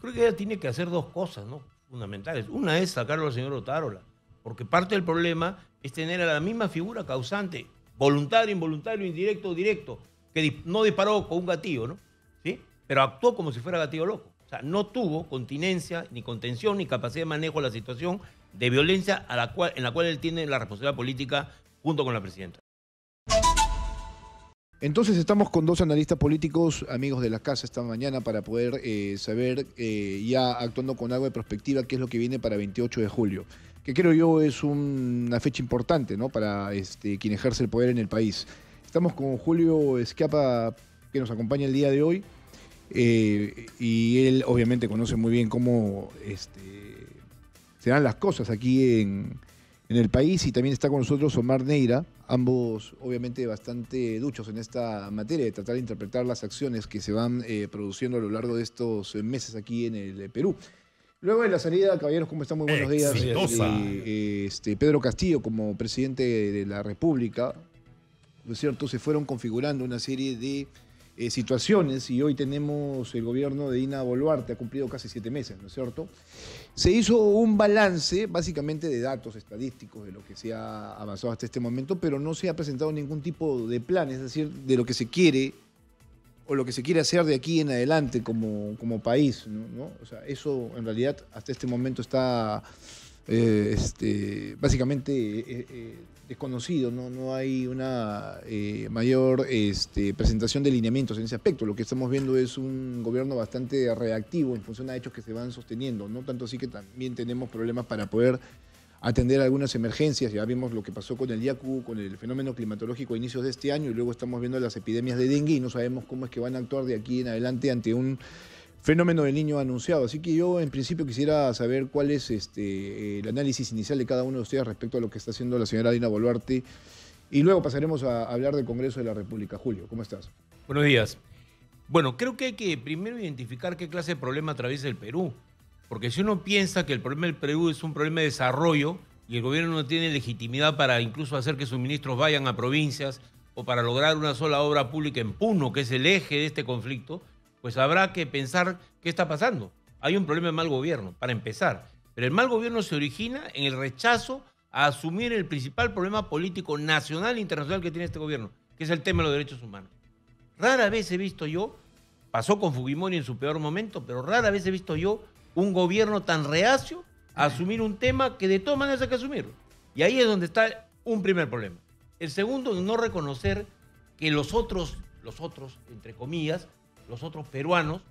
creo que ella tiene que hacer dos cosas, ¿no?, fundamentales. Una es sacarlo al señor Otárola, porque parte del problema es tener a la misma figura causante, voluntario, involuntario, indirecto o directo, que no disparó con un gatillo, ¿no?, ¿sí?, pero actuó como si fuera gatillo loco. O sea, no tuvo continencia, ni contención, ni capacidad de manejo de la situación de violencia en la cual él tiene la responsabilidad política junto con la presidenta. Entonces estamos con dos analistas políticos, amigos de la casa esta mañana, para poder saber, ya actuando con algo de perspectiva, qué es lo que viene para 28 de julio, que creo yo es una fecha importante, ¿no?, para quien ejerce el poder en el país. Estamos con Julio Schiappa, que nos acompaña el día de hoy, y él obviamente conoce muy bien cómo se dan las cosas aquí en el país, y también está con nosotros Omar Neira, ambos obviamente bastante duchos en esta materia de tratar de interpretar las acciones que se van produciendo a lo largo de estos meses aquí en el Perú. Luego de la salida, caballeros, ¿cómo están? Muy buenos días. Pedro Castillo como presidente de la República, ¿no es cierto?, se fueron configurando una serie de situaciones, y hoy tenemos el gobierno de Dina Boluarte, ha cumplido casi 7 meses, ¿no es cierto? Se hizo un balance básicamente de datos estadísticos de lo que se ha avanzado hasta este momento, pero no se ha presentado ningún tipo de plan, es decir, de lo que se quiere o lo que se quiere hacer de aquí en adelante como país, ¿no? O sea, eso en realidad hasta este momento está básicamente desconocido, no hay una mayor presentación de lineamientos en ese aspecto. Lo que estamos viendo es un gobierno bastante reactivo en función a hechos que se van sosteniendo, no tanto así que también tenemos problemas para poder atender algunas emergencias. Ya vimos lo que pasó con el Yaku, con el fenómeno climatológico a inicios de este año, y luego estamos viendo las epidemias de dengue y no sabemos cómo es que van a actuar de aquí en adelante ante un fenómeno del Niño anunciado. Así que yo en principio quisiera saber cuál es el análisis inicial de cada uno de ustedes respecto a lo que está haciendo la señora Dina Boluarte, y luego pasaremos a hablar del Congreso de la República. Julio, ¿cómo estás? Buenos días. Bueno, creo que hay que primero identificar qué clase de problema atraviesa el Perú, porque si uno piensa que el problema del Perú es un problema de desarrollo y el gobierno no tiene legitimidad para incluso hacer que sus ministros vayan a provincias o para lograr una sola obra pública en Puno, que es el eje de este conflicto, pues habrá que pensar qué está pasando. Hay un problema de mal gobierno, para empezar. Pero el mal gobierno se origina en el rechazo a asumir el principal problema político nacional e internacional que tiene este gobierno, que es el tema de los derechos humanos. Rara vez he visto yo, pasó con Fujimori en su peor momento, pero rara vez he visto yo un gobierno tan reacio a asumir un tema que de todas maneras hay que asumirlo. Y ahí es donde está un primer problema. El segundo, no reconocer que los otros, entre comillas, los otros peruanos,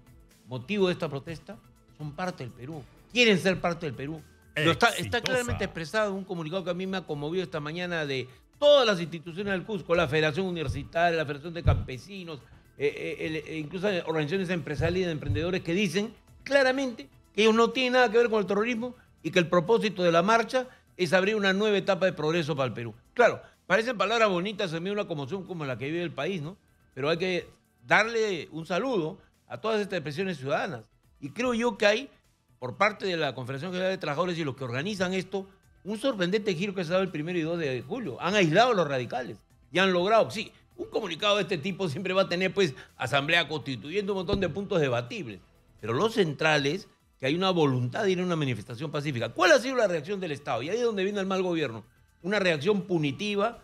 motivo de esta protesta, son parte del Perú. Quieren ser parte del Perú. Está claramente expresado en un comunicado que a mí me ha conmovido esta mañana de todas las instituciones del Cusco, la Federación Universitaria, la Federación de Campesinos, incluso organizaciones empresariales y de emprendedores que dicen claramente que ellos no tienen nada que ver con el terrorismo y que el propósito de la marcha es abrir una nueva etapa de progreso para el Perú. Claro, parecen palabras bonitas en medio de una conmoción como la que vive el país, ¿no? Pero hay que darle un saludo a todas estas expresiones ciudadanas. Y creo yo que hay, por parte de la Confederación General de Trabajadores y los que organizan esto, un sorprendente giro que se ha dado el 1 y 2 de julio. Han aislado a los radicales y han logrado, sí, un comunicado de este tipo siempre va a tener pues asamblea constituyente, un montón de puntos debatibles. Pero lo central es que hay una voluntad de ir a una manifestación pacífica. ¿Cuál ha sido la reacción del Estado? Y ahí es donde viene el mal gobierno. Una reacción punitiva,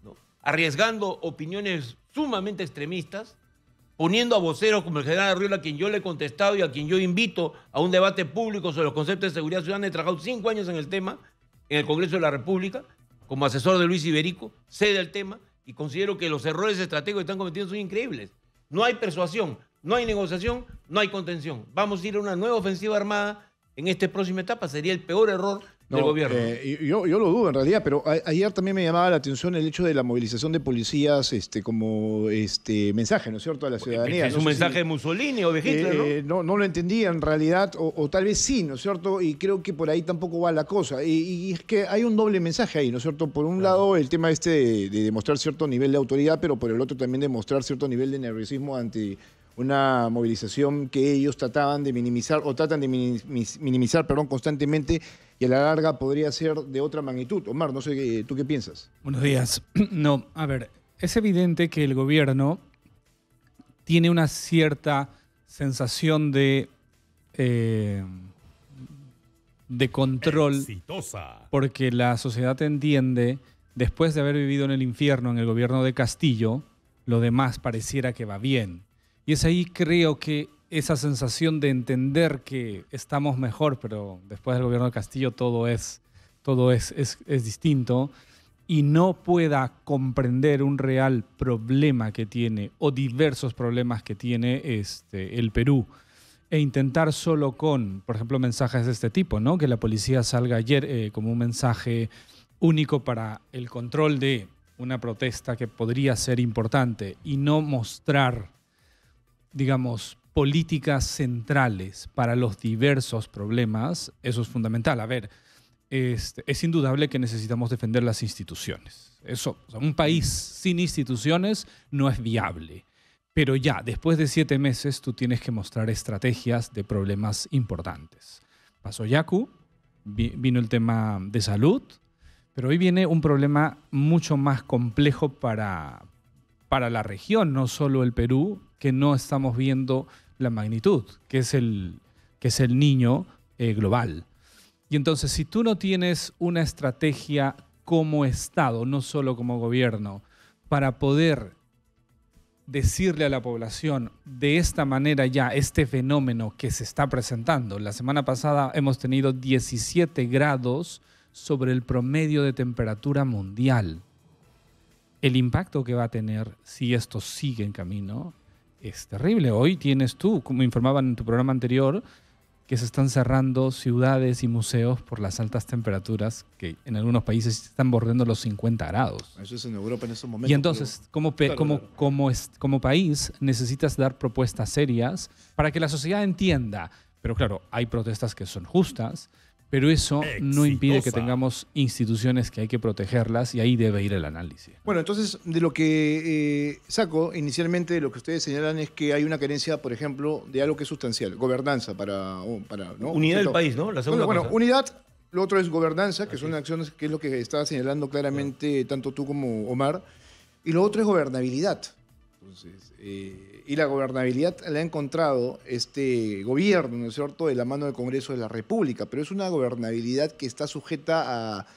¿no?, arriesgando opiniones sumamente extremistas, poniendo a voceros como el general Arriola, a quien yo le he contestado y a quien yo invito a un debate público sobre los conceptos de seguridad ciudadana. He trabajado 5 años en el tema, en el Congreso de la República, como asesor de Luis Iberico, sé del tema y considero que los errores estratégicos que están cometiendo son increíbles. No hay persuasión, no hay negociación, no hay contención. Vamos a ir a una nueva ofensiva armada en esta próxima etapa. Sería el peor error del gobierno. Yo lo dudo en realidad, pero ayer también me llamaba la atención el hecho de la movilización de policías como mensaje, ¿no es cierto?, a la ciudadanía. Es un mensaje de Mussolini o de Hitler, ¿no? No lo entendía en realidad, o tal vez sí, ¿no es cierto? Y creo que por ahí tampoco va la cosa. Y es que hay un doble mensaje ahí, ¿no es cierto? Por un lado, el tema de demostrar cierto nivel de autoridad, pero por el otro también demostrar cierto nivel de nerviosismo ante una movilización que ellos trataban de minimizar o tratan de minimizar constantemente, y a la larga podría ser de otra magnitud. Omar, no sé, ¿tú qué piensas? Buenos días. No, a ver, es evidente que el gobierno tiene una cierta sensación de de control, Exitosa. porque la sociedad entiende, después de haber vivido en el infierno en el gobierno de Castillo, lo demás pareciera que va bien. Y es ahí, creo que esa sensación de entender que estamos mejor, pero después del gobierno de Castillo todo es distinto, y no pueda comprender un real problema que tiene o diversos problemas que tiene el Perú, e intentar solo con, por ejemplo, mensajes de este tipo, ¿no? Que la policía salga ayer como un mensaje único para el control de una protesta que podría ser importante, y no mostrar, digamos, políticas centrales para los diversos problemas. Eso es fundamental. A ver, es indudable que necesitamos defender las instituciones. Eso, o sea, un país sin instituciones no es viable. Pero ya, después de 7 meses, tú tienes que mostrar estrategias de problemas importantes. Pasó Yaku, vino el tema de salud, pero hoy viene un problema mucho más complejo para la región, no solo el Perú, que no estamos viendo la magnitud, que es el niño global. Y entonces, si tú no tienes una estrategia como Estado, no solo como gobierno, para poder decirle a la población de esta manera ya este fenómeno que se está presentando. La semana pasada hemos tenido 17 grados sobre el promedio de temperatura mundial. El impacto que va a tener si esto sigue en camino es terrible. Hoy tienes tú, como informaban en tu programa anterior, que se están cerrando ciudades y museos por las altas temperaturas que en algunos países están bordeando los 50 grados. Eso es en Europa en estos momentos. Y entonces, como país, necesitas dar propuestas serias para que la sociedad entienda. Pero claro, hay protestas que son justas, pero eso no impide que tengamos instituciones que hay que protegerlas, y ahí debe ir el análisis. Bueno, entonces, de lo que saco inicialmente, de lo que ustedes señalan es que hay una carencia, por ejemplo, de algo que es sustancial, gobernanza ¿no? Unidad del país, ¿no? La segunda bueno, cosa. unidad, lo otro es gobernanza, que son acciones que es lo que estaba señalando claramente tanto tú como Omar, y lo otro es gobernabilidad. Entonces, y la gobernabilidad la ha encontrado este gobierno, ¿no es cierto?, de la mano del Congreso de la República, pero es una gobernabilidad que está sujeta a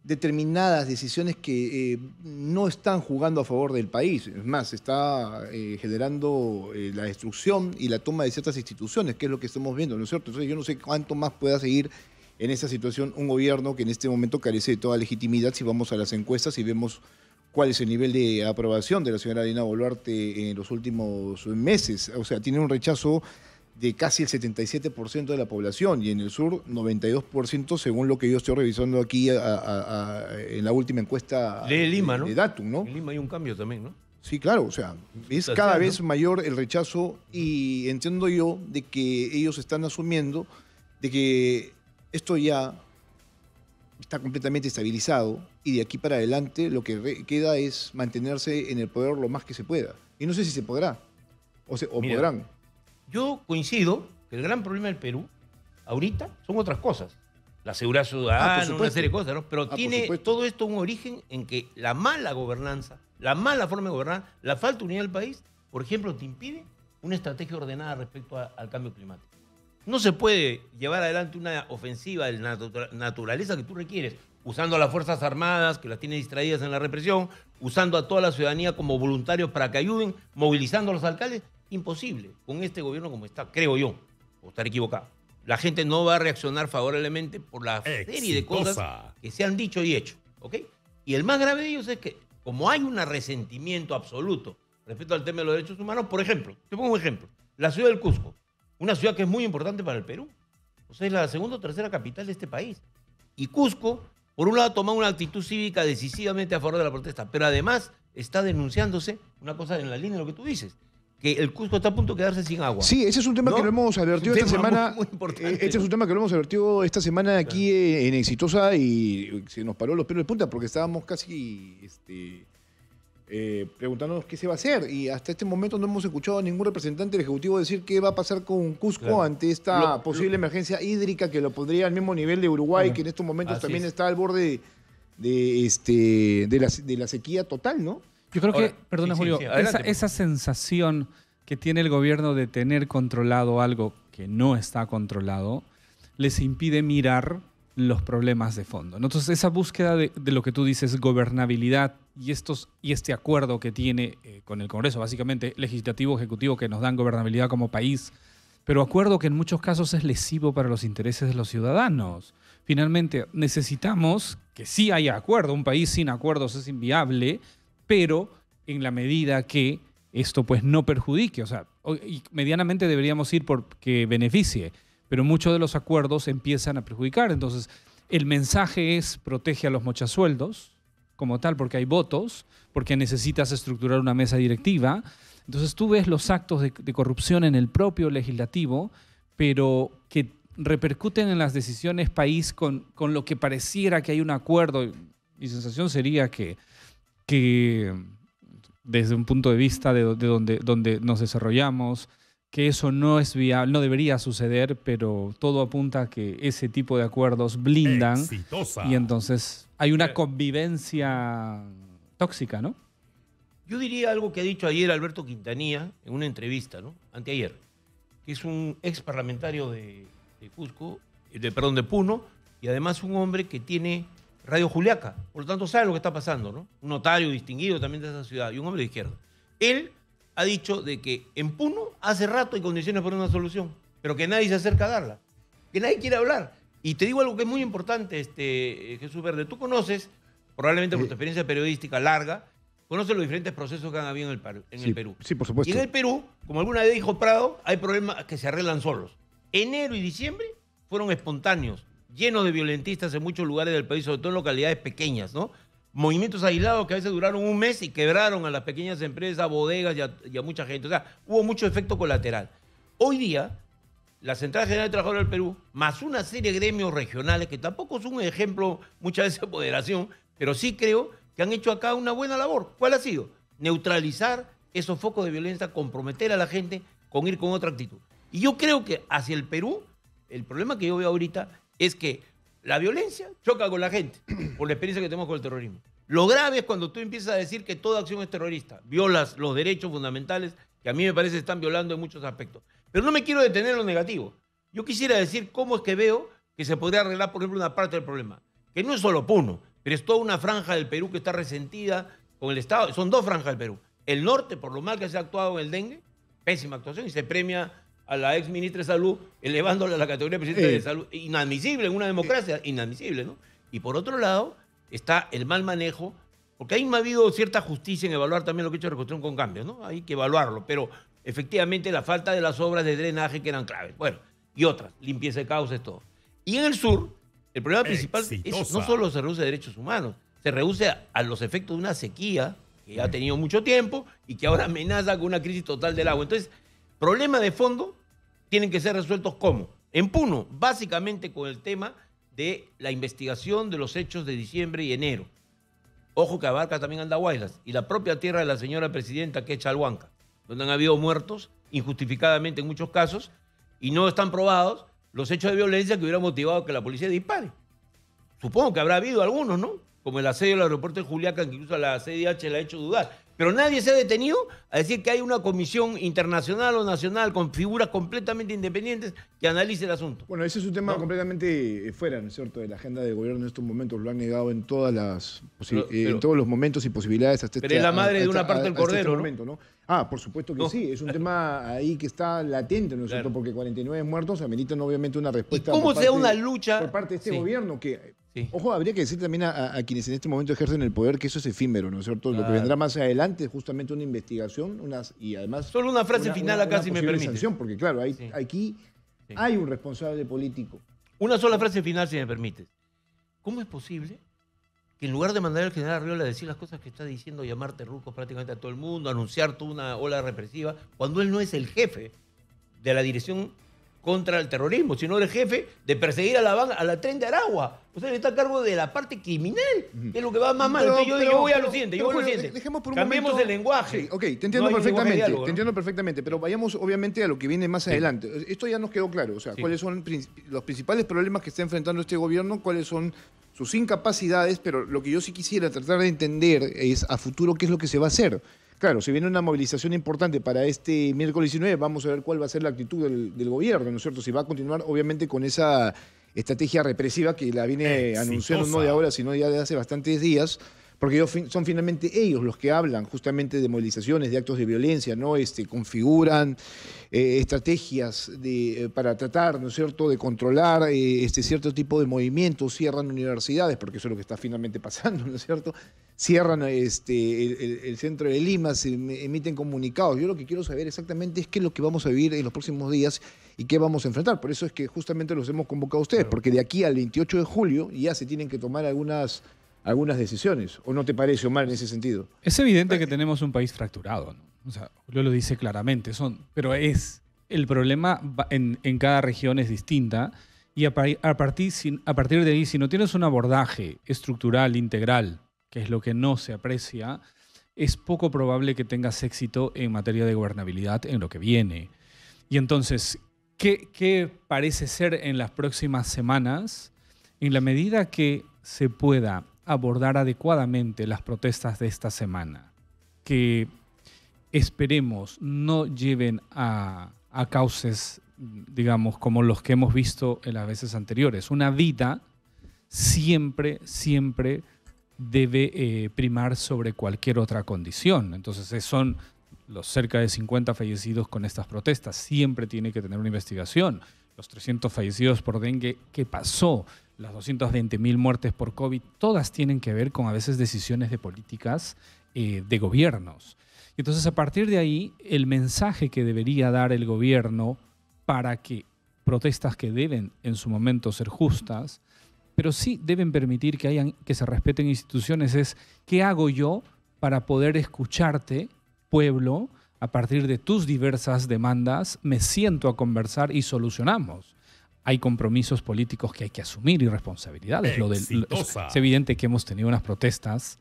determinadas decisiones que no están jugando a favor del país. Es más, está generando la destrucción y la toma de ciertas instituciones, que es lo que estamos viendo, ¿no es cierto? Entonces yo no sé cuánto más pueda seguir en esta situación un gobierno que en este momento carece de toda legitimidad. Si vamos a las encuestas y vemos cuál es el nivel de aprobación de la señora Dina Boluarte en los últimos meses. O sea, tiene un rechazo de casi el 77% de la población, y en el sur 92%, según lo que yo estoy revisando aquí en la última encuesta de Lima, ¿no? De Datum, ¿no? En Lima hay un cambio también, ¿no? Sí, claro, o sea, es cada vez mayor el rechazo, y entiendo yo de que ellos están asumiendo de que esto ya está completamente estabilizado, y de aquí para adelante lo que queda es mantenerse en el poder lo más que se pueda. Y no sé si se podrá, o Mira, podrán. Yo coincido que el gran problema del Perú ahorita son otras cosas. La seguridad ciudadana, una serie de cosas, ¿no? Pero tiene todo esto un origen en que la mala gobernanza, la mala forma de gobernar, la falta de unidad del país, por ejemplo, te impide una estrategia ordenada respecto al cambio climático. No se puede llevar adelante una ofensiva de la naturaleza que tú requieres, usando a las Fuerzas Armadas, que las tiene distraídas en la represión, usando a toda la ciudadanía como voluntarios para que ayuden, movilizando a los alcaldes. Imposible con este gobierno como está, creo yo, o estar equivocado. La gente no va a reaccionar favorablemente por la serie de cosas que se han dicho y hecho, ¿ok? Y el más grave de ellos es que, como hay un resentimiento absoluto respecto al tema de los derechos humanos, por ejemplo, te pongo un ejemplo, la ciudad del Cusco, una ciudad que es muy importante para el Perú, o sea, es la segunda o tercera capital de este país. Y Cusco, por un lado, ha tomado una actitud cívica decisivamente a favor de la protesta, pero además está denunciándose una cosa en la línea de lo que tú dices, que el Cusco está a punto de quedarse sin agua. Sí, ese es un tema, ¿no?, que lo hemos advertido esta semana. Muy importante. Este es un tema que lo hemos advertido esta semana aquí en Exitosa, y se nos paró los pelos de punta porque estábamos casi preguntándonos qué se va a hacer, y hasta este momento no hemos escuchado a ningún representante del Ejecutivo decir qué va a pasar con Cusco ante esta posible emergencia hídrica que lo pondría al mismo nivel de Uruguay, que en estos momentos también está al borde de la sequía total, ¿no? Yo creo que, perdona Julio, esa sensación que tiene el gobierno de tener controlado algo que no está controlado, les impide mirar los problemas de fondo. Entonces, esa búsqueda de lo que tú dices, gobernabilidad y este acuerdo que tiene con el Congreso, básicamente legislativo, ejecutivo, que nos dan gobernabilidad como país, pero acuerdo que en muchos casos es lesivo para los intereses de los ciudadanos. Finalmente, necesitamos que sí haya acuerdo. Un país sin acuerdos es inviable, pero en la medida que esto pues no perjudique. O sea, y medianamente deberíamos ir por que beneficie, pero muchos de los acuerdos empiezan a perjudicar. Entonces, el mensaje es protege a los mochasueldos, como tal, porque hay votos, porque necesitas estructurar una mesa directiva. Entonces, tú ves los actos de corrupción en el propio legislativo, pero que repercuten en las decisiones país con lo que pareciera que hay un acuerdo. Mi sensación sería que desde un punto de vista de donde nos desarrollamos, que eso no es viable, no debería suceder, pero todo apunta a que ese tipo de acuerdos blindan. Exitosa. Y entonces hay una convivencia tóxica, ¿no? Yo diría algo que ha dicho ayer Alberto Quintanilla en una entrevista, ¿no? Anteayer, que es un ex parlamentario de Cusco, de Puno, y además un hombre que tiene Radio Juliaca, por lo tanto sabe lo que está pasando, ¿no? Un notario distinguido también de esa ciudad y un hombre de izquierda. Él ha dicho de que en Puno hace rato hay condiciones para una solución, pero que nadie se acerca a darla, que nadie quiere hablar. Y te digo algo que es muy importante, Jesús Verde. Tú conoces, probablemente por tu experiencia periodística larga, conoces los diferentes procesos que han habido en el Perú. Sí, por supuesto. Y en el Perú, como alguna vez dijo Prado, hay problemas que se arreglan solos. Enero y diciembre fueron espontáneos, llenos de violentistas en muchos lugares del país, sobre todo en localidades pequeñas, ¿no? Movimientos aislados que a veces duraron un mes y quebraron a las pequeñas empresas, a bodegas y a mucha gente. O sea, hubo mucho efecto colateral. Hoy día, la Central General de Trabajadores del Perú, más una serie de gremios regionales, que tampoco son un ejemplo muchas veces de moderación, pero sí creo que han hecho acá una buena labor. ¿Cuál ha sido? Neutralizar esos focos de violencia, comprometer a la gente con ir con otra actitud. Y yo creo que hacia el Perú, el problema que yo veo ahorita es que la violencia choca con la gente, por la experiencia que tenemos con el terrorismo. Lo grave es cuando tú empiezas a decir que toda acción es terrorista, violas los derechos fundamentales que a mí me parece están violando en muchos aspectos. Pero no me quiero detener en lo negativo. Yo quisiera decir cómo es que veo que se podría arreglar, por ejemplo, una parte del problema. Que no es solo Puno, pero es toda una franja del Perú que está resentida con el Estado. Son dos franjas del Perú. El norte, por lo mal que se ha actuado en el dengue, pésima actuación, y se premia a la ex ministra de Salud, elevándola a la categoría de presidente de Salud. Inadmisible en una democracia, inadmisible, ¿no? Y por otro lado, está el mal manejo, porque ahí me ha habido cierta justicia en evaluar también lo que ha hecho Reconstrucción con Cambios, ¿no? Hay que evaluarlo, pero efectivamente la falta de las obras de drenaje que eran claves. Bueno, y otras, limpieza de cauces, todo. Y en el sur, el problema principal es, no solo se reduce a derechos humanos, se reduce a los efectos de una sequía que ya ha tenido mucho tiempo y que ahora amenaza con una crisis total del agua. Entonces, problemas de fondo tienen que ser resueltos ¿cómo? En Puno, básicamente con el tema de la investigación de los hechos de diciembre y enero. Ojo que abarca también Andahuaylas y la propia tierra de la señora presidenta, que es Chalhuanca, donde han habido muertos injustificadamente en muchos casos y no están probados los hechos de violencia que hubieran motivado que la policía dispare. Supongo que habrá habido algunos, ¿no? Como el asedio al aeropuerto de Juliaca, que incluso a la CIDH la ha hecho dudar. Pero nadie se ha detenido a decir que hay una comisión internacional o nacional con figuras completamente independientes que analice el asunto. Bueno, ese es un tema completamente fuera, ¿no es cierto?, de la agenda del gobierno en estos momentos. Lo han negado en en todos los momentos y posibilidades. Pero es la madre de una parte del cordero, ¿no? Momento, ¿no? Ah, por supuesto que sí. Es un tema ahí que está latente, ¿no es cierto? Porque 49 muertos ameritan obviamente una respuesta. ¿Y cómo sea una lucha por parte de este gobierno que... Sí. Ojo, habría que decir también a quienes en este momento ejercen el poder que eso es efímero, ¿no es cierto? Claro. Lo que vendrá más adelante es justamente una investigación y además... Solo una frase final acá, si me permite. Sanción, porque claro, aquí hay un responsable político. Una sola frase final, si me permites. ¿Cómo es posible que en lugar de mandar al general Arriola a decir las cosas que está diciendo, llamar terrucos prácticamente a todo el mundo, anunciar toda una ola represiva, cuando él no es el jefe de la dirección contra el terrorismo, sino el jefe de perseguir a la tren de Aragua? O sea, él está a cargo de la parte criminal, que es lo que va más mal. Yo voy a lo siguiente, Dejemos por un Cambiemos momento el lenguaje. Sí, ok, te entiendo perfectamente, pero vayamos obviamente a lo que viene más adelante. Esto ya nos quedó claro, o sea, cuáles son los principales problemas que está enfrentando este gobierno, cuáles son sus incapacidades, pero lo que yo sí quisiera tratar de entender es a futuro qué es lo que se va a hacer. Claro, si viene una movilización importante para este miércoles 19, vamos a ver cuál va a ser la actitud del gobierno, ¿no es cierto? Si va a continuar, obviamente, con esa estrategia represiva que la viene anunciando no de ahora, sino ya de hace bastantes días, porque son finalmente ellos los que hablan justamente de movilizaciones, de actos de violencia, ¿no? Configuran estrategias para tratar, ¿no es cierto?, de controlar cierto tipo de movimientos, cierran universidades, porque eso es lo que está finalmente pasando, ¿no es cierto? Cierran el centro de Lima, se emiten comunicados. Yo lo que quiero saber exactamente es qué es lo que vamos a vivir en los próximos días y qué vamos a enfrentar. Por eso es que justamente los hemos convocado a ustedes, porque de aquí al 28 de julio ya se tienen que tomar algunas decisiones. ¿O no te parece, Omar, en ese sentido? Es evidente que tenemos un país fracturado, ¿no? O sea, Julio lo dice claramente, pero el problema en cada región es distinta y a partir de ahí, si no tienes un abordaje estructural, integral, que es lo que no se aprecia, es poco probable que tengas éxito en materia de gobernabilidad en lo que viene. Y entonces, ¿qué parece ser en las próximas semanas? En la medida que se pueda abordar adecuadamente las protestas de esta semana, que esperemos no lleven a cauces, digamos, como los que hemos visto en las veces anteriores. Una vida siempre debe primar sobre cualquier otra condición. Entonces, son los cerca de 50 fallecidos con estas protestas. Siempre tiene que tener una investigación. Los 300 fallecidos por dengue, ¿qué pasó? Las 220.000 muertes por COVID, todas tienen que ver con a veces decisiones de políticas de gobiernos. Entonces, a partir de ahí, el mensaje que debería dar el gobierno para que protestas que deben en su momento ser justas, pero sí deben permitir que se respeten instituciones, es ¿qué hago yo para poder escucharte, pueblo? A partir de tus diversas demandas, me siento a conversar y solucionamos. Hay compromisos políticos que hay que asumir y responsabilidades. Es evidente que hemos tenido unas protestas,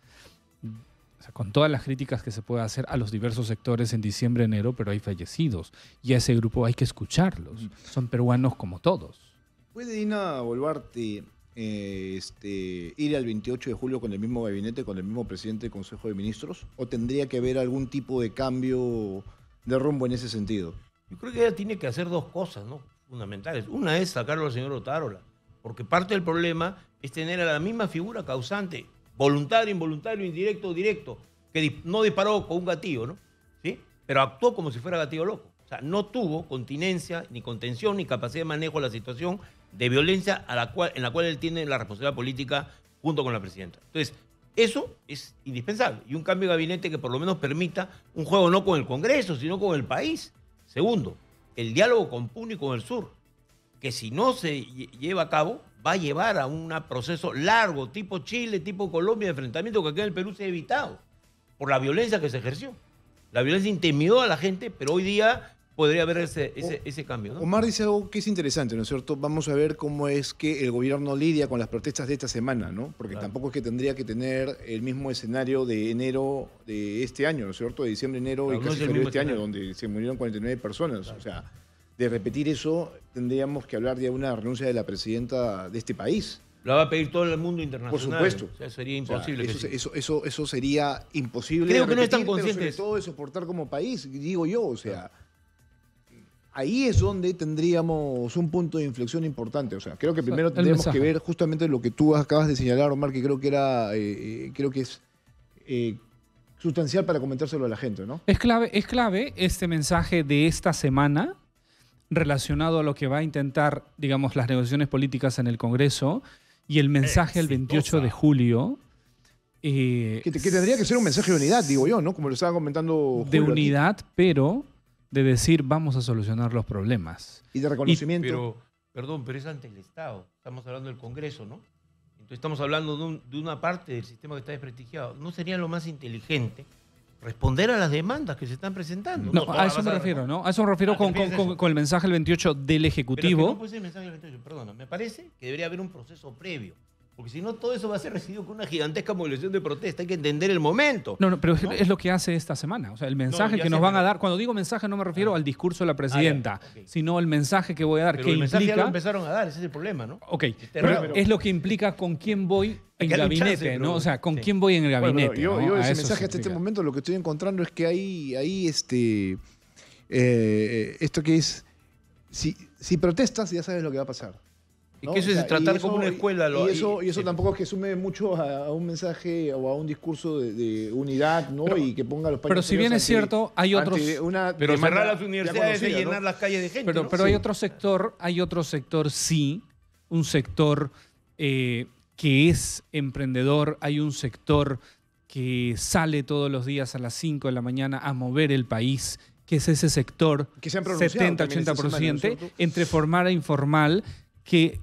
o sea, con todas las críticas que se puede hacer a los diversos sectores en diciembre, enero, pero hay fallecidos. Y a ese grupo hay que escucharlos. Son peruanos como todos. ¿Puede, Dina Boluarte, ir al 28 de julio con el mismo gabinete, con el mismo presidente del Consejo de Ministros? ¿O tendría que haber algún tipo de cambio de rumbo en ese sentido? Yo creo que ella tiene que hacer dos cosas, ¿no?, fundamentales. Una es sacarlo al señor Otárola, porque parte del problema es tener a la misma figura causante, voluntario, involuntario, indirecto, directo, que no disparó con un gatillo, ¿no? ¿Sí? Pero actuó como si fuera gatillo loco. O sea, no tuvo continencia, ni contención, ni capacidad de manejo de la situación de violencia en la cual él tiene la responsabilidad política junto con la presidenta. Entonces, eso es indispensable. Y un cambio de gabinete que por lo menos permita un juego no con el Congreso, sino con el país. Segundo, el diálogo con Puno y con el sur, que si no se lleva a cabo, va a llevar a un proceso largo, tipo Chile, tipo Colombia, de enfrentamiento que aquí en el Perú se ha evitado por la violencia que se ejerció. La violencia intimidó a la gente, pero hoy día podría haber ese cambio, ¿no? Omar dice algo que es interesante, ¿no es cierto? Vamos a ver cómo es que el gobierno lidia con las protestas de esta semana, ¿no? Porque tampoco es que tendría que tener el mismo escenario de enero de este año, ¿no es cierto? De diciembre, enero y casi febrero de este año, donde se murieron 49 personas. O sea, de repetir eso, tendríamos que hablar de una renuncia de la presidenta de este país. La va a pedir todo el mundo internacional. Por supuesto. O sea, sería imposible. Eso sería imposible. Creo que no están conscientes. Pero sobre todo de soportar como país, digo yo, o sea... Ahí es donde tendríamos un punto de inflexión importante. O sea, creo que primero tendríamos que ver justamente lo que tú acabas de señalar, Omar, que creo que es sustancial para comentárselo a la gente, ¿no? Es clave este mensaje de esta semana relacionado a lo que va a intentar, digamos, las negociaciones políticas en el Congreso y el mensaje el 28 de julio. Que tendría que ser un mensaje de unidad, digo yo, ¿no? Como lo estaba comentando Julio. De unidad, pero de decir vamos a solucionar los problemas. Y de reconocimiento. Pero es ante el Estado. Estamos hablando del Congreso, ¿no? Entonces estamos hablando de una parte del sistema que está desprestigiado. ¿No sería lo más inteligente responder a las demandas que se están presentando? No, a eso me refiero, ¿no? A eso me refiero con el mensaje del 28 del Ejecutivo. Pero es que no puede ser el mensaje del 28, perdona. Me parece que debería haber un proceso previo Porque si no, todo eso va a ser recibido con una gigantesca movilización de protesta. Hay que entender el momento. No, pero ¿no? es lo que hace esta semana. O sea, el mensaje ya que nos sé, van a pero- dar. Cuando digo mensaje no me refiero al discurso de la presidenta, ya, ok. sino el mensaje que voy a dar, Pero que el mensaje ya lo implica. empezaron a dar, ese es el problema, ¿no? Ok, Pero- pero es lo que implica con quién voy Hay en que darle un gabinete, chance, ¿no? pero- O sea, con sí. quién voy en el Bueno, gabinete. yo ¿no? A ese eso mensaje se hasta este implica. momento lo que estoy encontrando es que hay esto que es, si protestas ya sabes lo que va a pasar. Y ¿no? que eso O es sea, tratar y eso- como una escuela. Y eso sí. tampoco es que sume mucho a un mensaje o a un discurso de unidad, ¿no? Pero- y que ponga los pero si bien es cierto, hay otros- Pero cerrar las universidades y llenar las calles de gente. ¿no? Pero Sí. hay otro sector sí, un sector que es emprendedor, hay un sector que sale todos los días a las 5 de la mañana a mover el país, que es ese sector Que se han pronunciado también esta semana, ¿no es 70-80%, cierto? entre formal e informal, que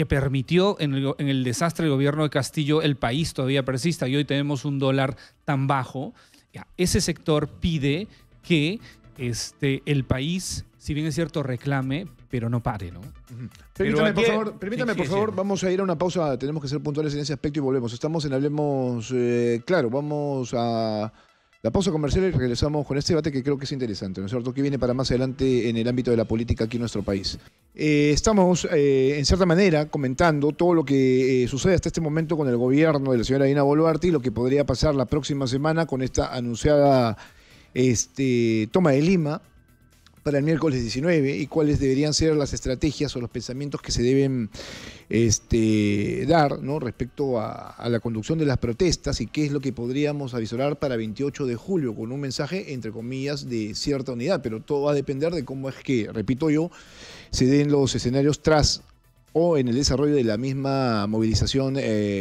permitió en el desastre del gobierno de Castillo el país todavía persista y hoy tenemos un dólar tan bajo. Ya, ese sector pide que el país, si bien es cierto, reclame, pero no pare, ¿no? Permítame, aquí- permítame, sí, por sí, favor, sí. vamos a ir a una pausa, tenemos que ser puntuales en ese aspecto y volvemos. Estamos en Hablemos Claro, vamos a la pausa comercial y regresamos con este debate que creo que es interesante, ¿no es cierto? Que viene para más adelante en el ámbito de la política aquí en nuestro país. Estamos, en cierta manera, comentando todo lo que sucede hasta este momento con el gobierno de la señora Dina Boluarte y lo que podría pasar la próxima semana con esta anunciada toma de Lima para el miércoles 19 y cuáles deberían ser las estrategias o los pensamientos que se deben dar, ¿no? Respecto a la conducción de las protestas y qué es lo que podríamos avisorar para 28 de julio con un mensaje, entre comillas, de cierta unidad, pero todo va a depender de cómo es que, repito yo, se den los escenarios tras o en el desarrollo de la misma movilización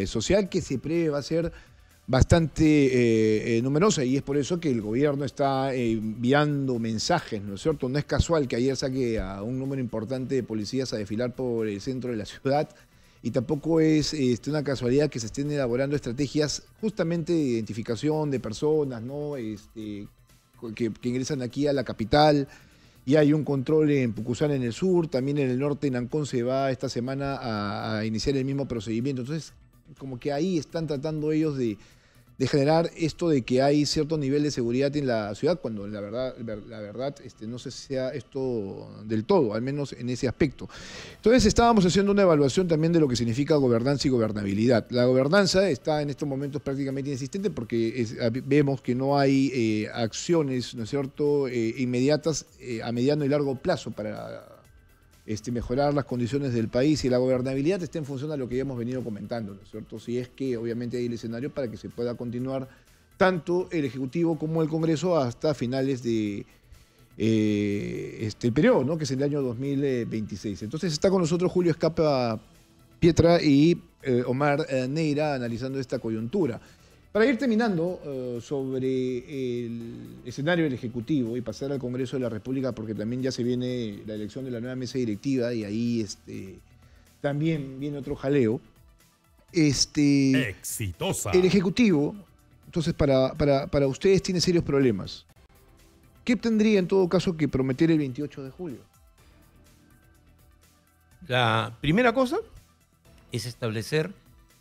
social que se prevé va a ser bastante numerosa y es por eso que el gobierno está enviando mensajes, ¿no es cierto? No es casual que ayer saque a un número importante de policías a desfilar por el centro de la ciudad y tampoco es una casualidad que se estén elaborando estrategias justamente de identificación de personas, ¿no? Que ingresan aquí a la capital. Y hay un control en Pucusán en el sur, también en el norte, en Ancón se va esta semana a iniciar el mismo procedimiento. Entonces, como que ahí están tratando ellos de generar esto de que hay cierto nivel de seguridad en la ciudad, cuando la verdad no sé si sea esto del todo, al menos en ese aspecto. Entonces estábamos haciendo una evaluación también de lo que significa gobernanza y gobernabilidad. La gobernanza está en estos momentos prácticamente inexistente porque vemos que no hay acciones, ¿no es cierto?, inmediatas a mediano y largo plazo para mejorar las condiciones del país y la gobernabilidad está en función de lo que ya hemos venido comentando, ¿no es cierto? Si es que obviamente hay el escenario para que se pueda continuar tanto el Ejecutivo como el Congreso hasta finales de el periodo, ¿no? Que es el año 2026. Entonces está con nosotros Julio Escapa Pietra y Omar Neira analizando esta coyuntura. Para ir terminando sobre el escenario del Ejecutivo y pasar al Congreso de la República, porque también ya se viene la elección de la nueva mesa directiva y ahí también viene otro jaleo. Exitosa. El Ejecutivo, entonces para ustedes tiene serios problemas. ¿Qué tendría en todo caso que prometer el 28 de julio? La primera cosa es establecer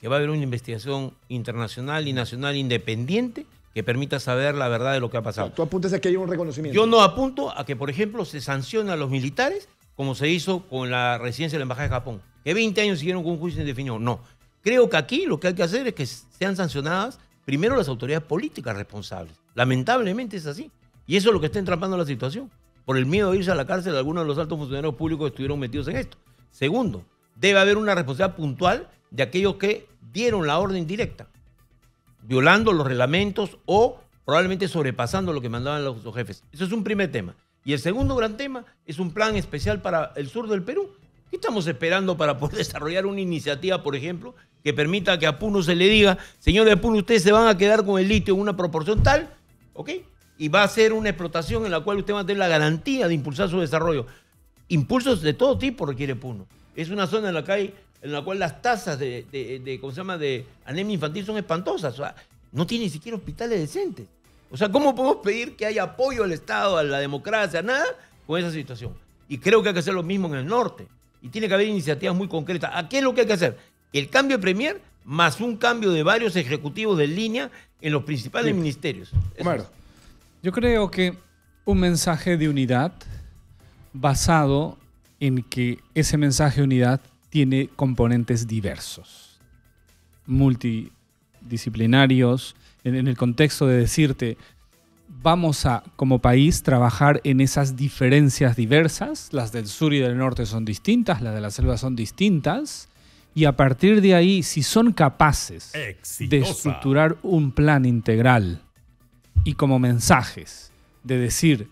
que va a haber una investigación internacional y nacional independiente que permita saber la verdad de lo que ha pasado. Tú apuntas a que haya un reconocimiento. Yo no apunto a que, por ejemplo, se sancione a los militares como se hizo con la residencia de la Embajada de Japón, que 20 años siguieron con un juicio indefinido. No. Creo que aquí lo que hay que hacer es que sean sancionadas primero las autoridades políticas responsables. Lamentablemente es así. Y eso es lo que está entrampando la situación. Por el miedo de irse a la cárcel, algunos de los altos funcionarios públicos estuvieron metidos en esto. Segundo, debe haber una responsabilidad puntual de aquellos que dieron la orden directa, violando los reglamentos o probablemente sobrepasando lo que mandaban los jefes. Eso es un primer tema. Y el segundo gran tema es un plan especial para el sur del Perú. ¿Qué estamos esperando para poder desarrollar una iniciativa, por ejemplo, que permita que a Puno se le diga, señores de Puno, ustedes se van a quedar con el litio en una proporción tal, ¿ok? Y va a ser una explotación en la cual usted va a tener la garantía de impulsar su desarrollo. Impulsos de todo tipo requiere Puno. Es una zona en la que hay, en la cual las tasas ¿cómo se llama?, de anemia infantil son espantosas. O sea, no tiene ni siquiera hospitales decentes. O sea, ¿cómo podemos pedir que haya apoyo al Estado, a la democracia, nada, con esa situación? Y creo que hay que hacer lo mismo en el norte. Y tiene que haber iniciativas muy concretas. ¿A qué es lo que hay que hacer? el cambio de Premier más un cambio de varios ejecutivos de línea en los principales ministerios. Omar. Yo creo que un mensaje de unidad basado en que ese mensaje de unidad tiene componentes diversos, multidisciplinarios, en el contexto de decirte, vamos a, como país, trabajar en esas diferencias diversas, las del sur y del norte son distintas, las de la selva son distintas, y a partir de ahí, si son capaces de estructurar un plan integral y como mensajes de decir,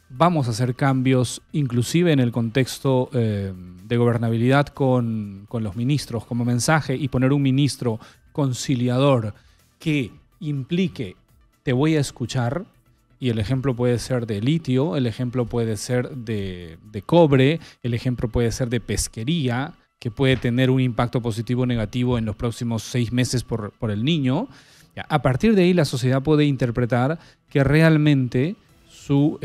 vamos a hacer cambios, inclusive en el contexto de gobernabilidad con los ministros como mensaje, y poner un ministro conciliador que implique, te voy a escuchar, y el ejemplo puede ser de litio, el ejemplo puede ser de cobre, el ejemplo puede ser de pesquería, que puede tener un impacto positivo o negativo en los próximos 6 meses por el niño. A partir de ahí la sociedad puede interpretar que realmente su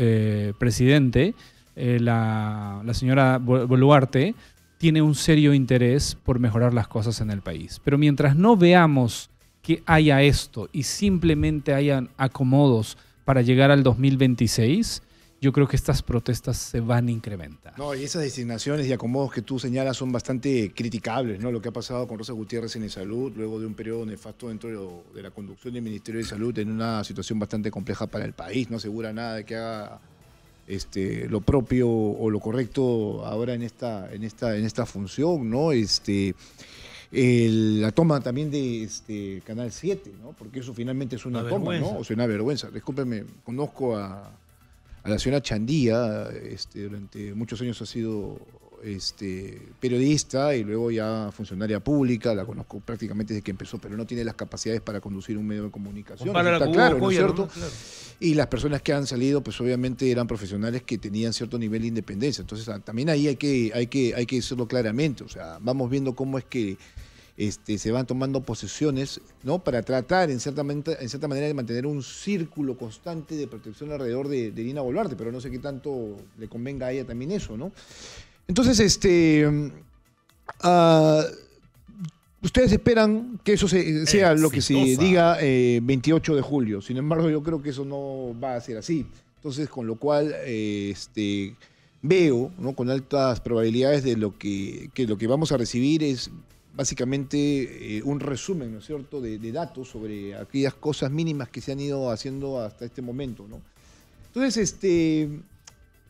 presidente, la señora Boluarte, tiene un serio interés por mejorar las cosas en el país. Pero mientras no veamos que haya esto y simplemente hayan acomodos para llegar al 2026, yo creo que estas protestas se van a incrementar. No, y esas designaciones y acomodos que tú señalas son bastante criticables, ¿no? Lo que ha pasado con Rosa Gutiérrez en Salud, luego de un periodo nefasto dentro de la conducción del Ministerio de Salud, en una situación bastante compleja para el país. No asegura nada de que haga lo propio o lo correcto ahora en esta función, ¿no? La toma también de Canal 7, ¿no? Porque eso finalmente es una toma, vergüenza, ¿no? O sea, una vergüenza. Discúlpeme, conozco a la señora Chandía, durante muchos años ha sido periodista y luego ya funcionaria pública, la conozco prácticamente desde que empezó, pero no tiene las capacidades para conducir un medio de comunicación. Está claro, ¿no es cierto? Claro. Y las personas que han salido, pues obviamente eran profesionales que tenían cierto nivel de independencia. Entonces también ahí hay que decirlo claramente. O sea, vamos viendo cómo es que se van tomando posesiones, ¿no? Para tratar en cierta manera de mantener un círculo constante de protección alrededor de Dina Boluarte, pero no sé qué tanto le convenga a ella también eso, ¿no? Entonces, ustedes esperan que eso sea lo que se diga 28 de julio. Sin embargo, yo creo que eso no va a ser así. Entonces, con lo cual, veo, ¿no? Con altas probabilidades de lo que vamos a recibir es básicamente un resumen, ¿no es cierto?, de datos sobre aquellas cosas mínimas que se han ido haciendo hasta este momento, ¿no? Entonces,